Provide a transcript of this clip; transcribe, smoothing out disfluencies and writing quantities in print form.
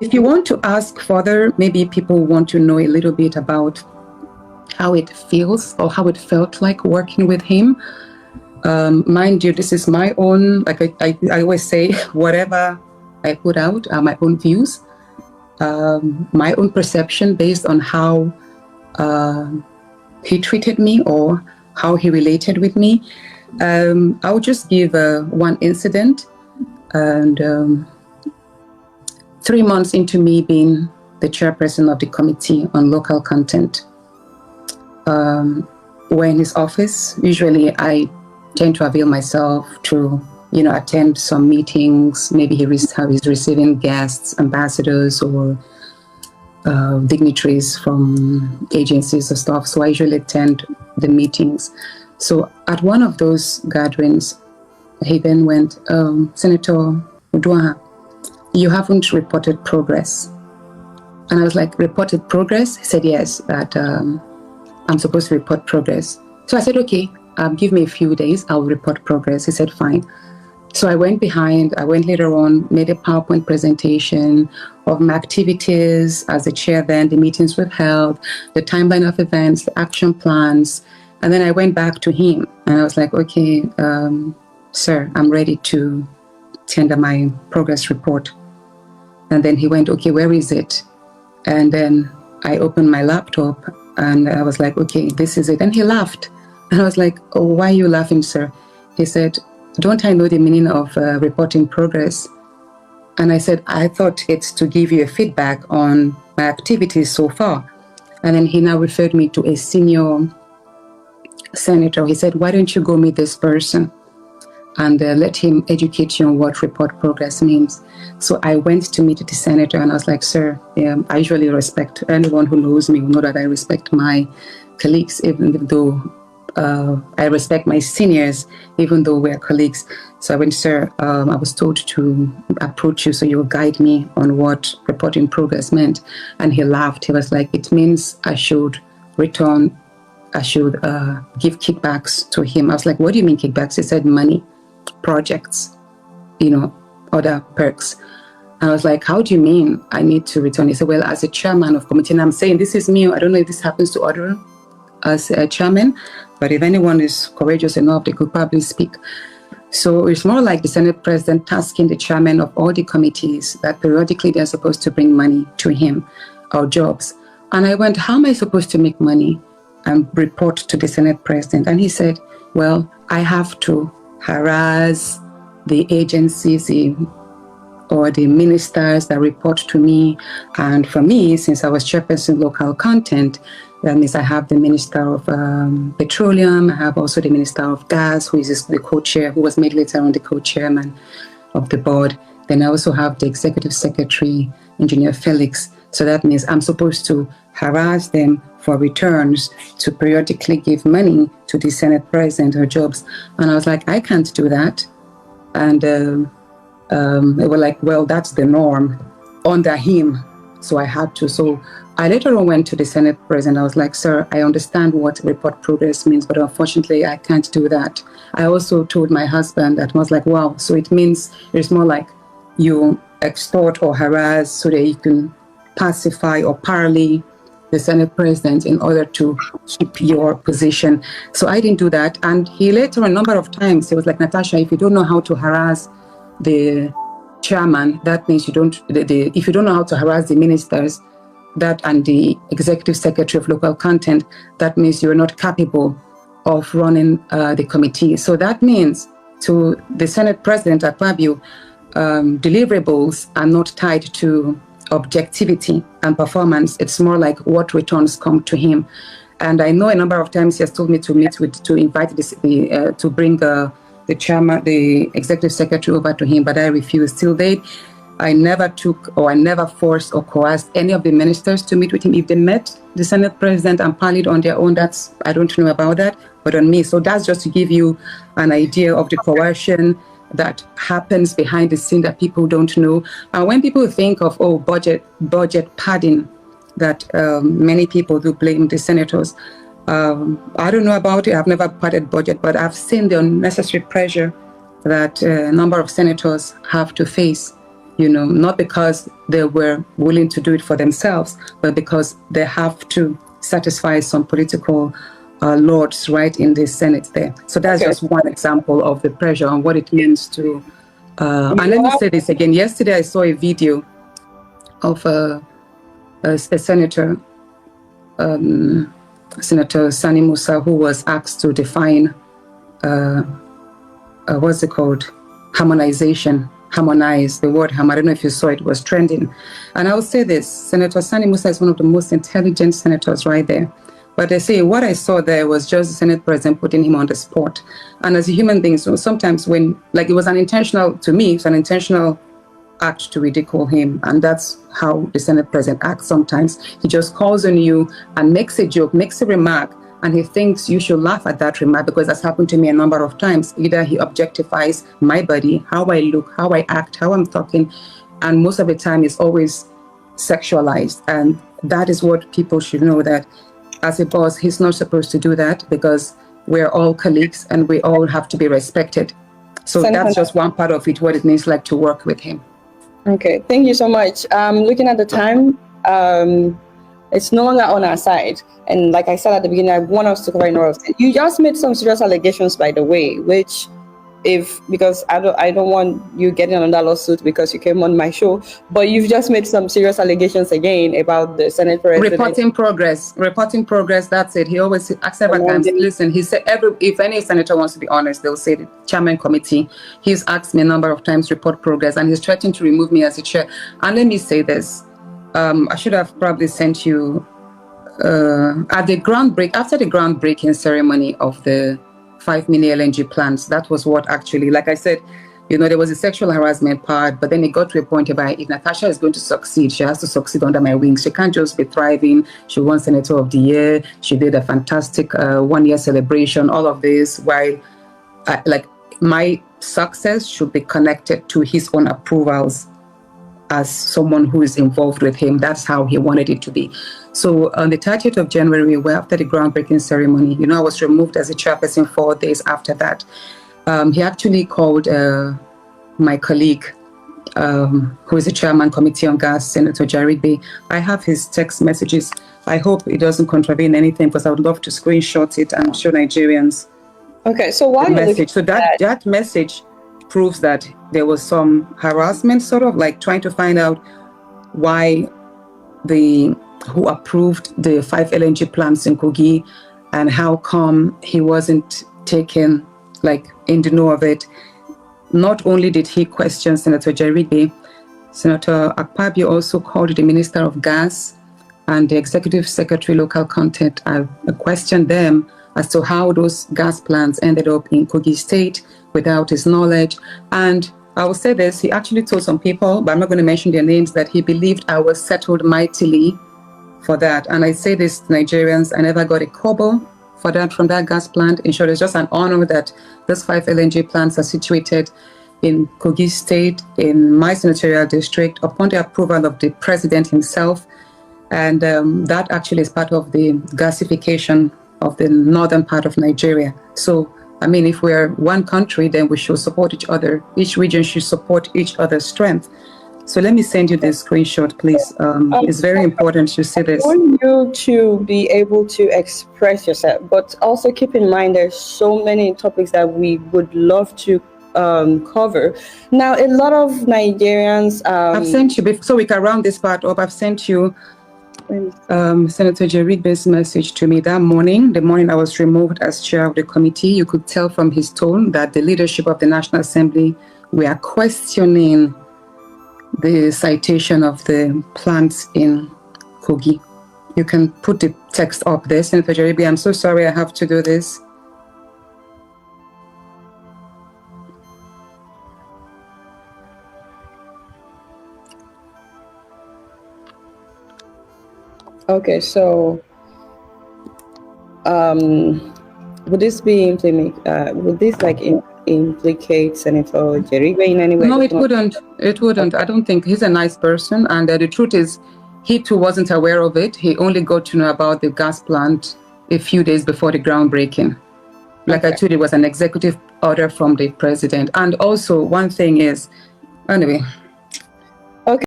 If you want to ask further, maybe people want to know a little bit about how it feels or how it felt like working with him. Mind you, this is my own, like I always say, whatever I put out are my own views, my own perception based on how he treated me or how he related with me. I'll just give one incident. And 3 months into me being the chairperson of the Committee on Local Content, we're in his office. Usually I tend to avail myself to, attend some meetings. Maybe he's receiving guests, ambassadors, or dignitaries from agencies or stuff. So I usually attend the meetings. So at one of those gatherings, he then went, Senator Uduaha, you haven't reported progress. And I was like, reported progress? He said, yes, that I'm supposed to report progress. So I said, okay, give me a few days, I'll report progress. He said, fine. So I went later on, made a PowerPoint presentation of my activities as the chair then, the meetings we've held, the timeline of events, the action plans. And then I went back to him and I was like, okay, sir, I'm ready to tender my progress report. And then he went, okay, where is it? And then I opened my laptop and I was like, okay, this is it. And he laughed. And I was like, oh, why are you laughing, sir? He said, don't I know the meaning of reporting progress? And I said, I thought it's to give you a feedback on my activities so far. And then he now referred me to a senior senator. He said, why don't you go meet this person and let him educate you on what report progress means. So I went to meet the senator and I was like, sir, I usually respect anyone who knows me, will know that I respect my colleagues, even though I respect my seniors, even though we're colleagues. So I went, sir, I was told to approach you so you'll guide me on what reporting progress meant. And he laughed. He was like, it means I should give kickbacks to him. I was like, what do you mean kickbacks? He said money, projects, other perks. I was like, how do you mean I need to return? He said, well, as a chairman of committee, and I'm saying this is me. I don't know if this happens to other as a chairman, but if anyone is courageous enough, they could probably speak. So it's more like the Senate president tasking the chairman of all the committees that periodically they're supposed to bring money to him or jobs. And I went, how am I supposed to make money and report to the Senate president? And he said, well, I have to harass the agencies or the ministers that report to me. And for me, since I was chairperson local content, that means I have the Minister of Petroleum, I have also the Minister of Gas, who is the co-chair, who was made later on the co-chairman of the board. Then I also have the Executive Secretary, Engineer Felix. So that means I'm supposed to harass them for returns to periodically give money to the Senate president or jobs. And I was like, I can't do that. And they were like, well, that's the norm under him. So I had to. So I later on went to the Senate president. I was like, sir, I understand what report progress means, but unfortunately, I can't do that. I also told my husband that. I was like, wow, so it means it's more like you extort or harass so that you can pacify or parley the Senate president in order to keep your position. So I didn't do that. And he later, a number of times, he was like, Natasha, if you don't know how to harass the chairman, that means you don't, if you don't know how to harass the ministers, that and the executive secretary of local content, that means you're not capable of running the committee. So that means to the Senate president, Akpabio, deliverables are not tied to objectivity and performance. It's more like what returns come to him. And I know a number of times he has told me to invite to bring the chairman, the executive secretary over to him, but I refused. Till date, I never forced or coerced any of the ministers to meet with him. If they met the Senate president and parleyed on their own, I don't know about that, but on me. So that's just to give you an idea of the coercion that happens behind the scene that people don't know. And when people think of, budget padding, that many people do blame the senators. I don't know about it. I've never padded budget, but I've seen the unnecessary pressure that a number of senators have to face not because they were willing to do it for themselves, but because they have to satisfy some political lords right in the Senate there. So that's just one example of the pressure and what it means to. And let me say this again. Yesterday, I saw a video of a senator, Senator Sani Musa, who was asked to define what's it called? Harmonize the word I don't know if you saw it, was trending. And I will say this, Senator Sani Musa is one of the most intelligent senators right there. But they say what I saw there was just the Senate president putting him on the spot. And as a human being, so sometimes when, like, it was an intentional act to ridicule him. And that's how the Senate president acts sometimes. He just calls on you and makes a joke, makes a remark, and he thinks you should laugh at that remark, because that's happened to me a number of times. Either he objectifies my body, how I look, how I act, how I'm talking, and most of the time it's always sexualized. And that is what people should know, that as a boss, he's not supposed to do that, because we're all colleagues and we all have to be respected. So that's just one part of it, what it means like to work with him. Okay, thank you so much. Looking at the time, it's no longer on our side. And like I said at the beginning, I want us to cover in all of it. You just made some serious allegations, by the way, which because I don't want you getting another lawsuit because you came on my show, but you've just made some serious allegations again about the Senate president. Reporting progress, that's it. He always asks several times, listen, he said, if any senator wants to be honest, they'll say the chairman committee. He's asked me a number of times, report progress, and he's threatened to remove me as the chair. And let me say this, I should have probably sent you after the groundbreaking ceremony of the 5 mini LNG plants. That was what actually, like I said, there was a sexual harassment part, but then it got to a point where if Natasha is going to succeed, she has to succeed under my wings. She can't just be thriving. She won Senator of the Year. She did a fantastic 1-year celebration, all of this, while my success should be connected to his own approvals as someone who is involved with him. That's how he wanted it to be. So on the 30th of January, after the groundbreaking ceremony, I was removed as a chairperson 4 days after that. He actually called my colleague, who is the chairman committee on gas, Senator Jarigbe. I have his text messages. I hope it doesn't contravene anything, because I would love to screenshot it and show Nigerians. Okay, so why message? So that message proves that there was some harassment, sort of like trying to find out why who approved the 5 LNG plants in Kogi, and how come he wasn't taken in the know of it. Not only did he question Senator Jarigbe, Senator Akpabio also called the Minister of Gas and the Executive Secretary Local Content. I questioned them as to how those gas plants ended up in Kogi State without his knowledge. And I will say this, he actually told some people, but I'm not going to mention their names, that he believed I was settled mightily for that. And I say this to Nigerians, I never got a kobo for that from that gas plant. In short, it's just an honor that those 5 LNG plants are situated in Kogi State, in my senatorial district, upon the approval of the president himself. And that actually is part of the gasification of the northern part of Nigeria. So, I mean, if we're one country, then we should support each other. Each region should support each other's strength. So let me send you this screenshot, please. It's very important to see this. I want you to be able to express yourself, but also keep in mind there's so many topics that we would love to cover. Now, a lot of Nigerians... I've sent you, so we can round this part up, I've sent you Senator Jarigbe's message to me that morning, the morning I was removed as chair of the committee. You could tell from his tone that the leadership of the National Assembly were questioning the citation of the plants in Kogi. You can put the text up there. Senator Jarigbe, I'm so sorry I have to do this. Okay, so would this be implicate Senator Jarigbe in any way? No, it wouldn't. It wouldn't. I don't think he's a nice person. And the truth is, he too wasn't aware of it. He only got to know about the gas plant a few days before the groundbreaking. Like I told you, it was an executive order from the president. And also, one thing is, anyway,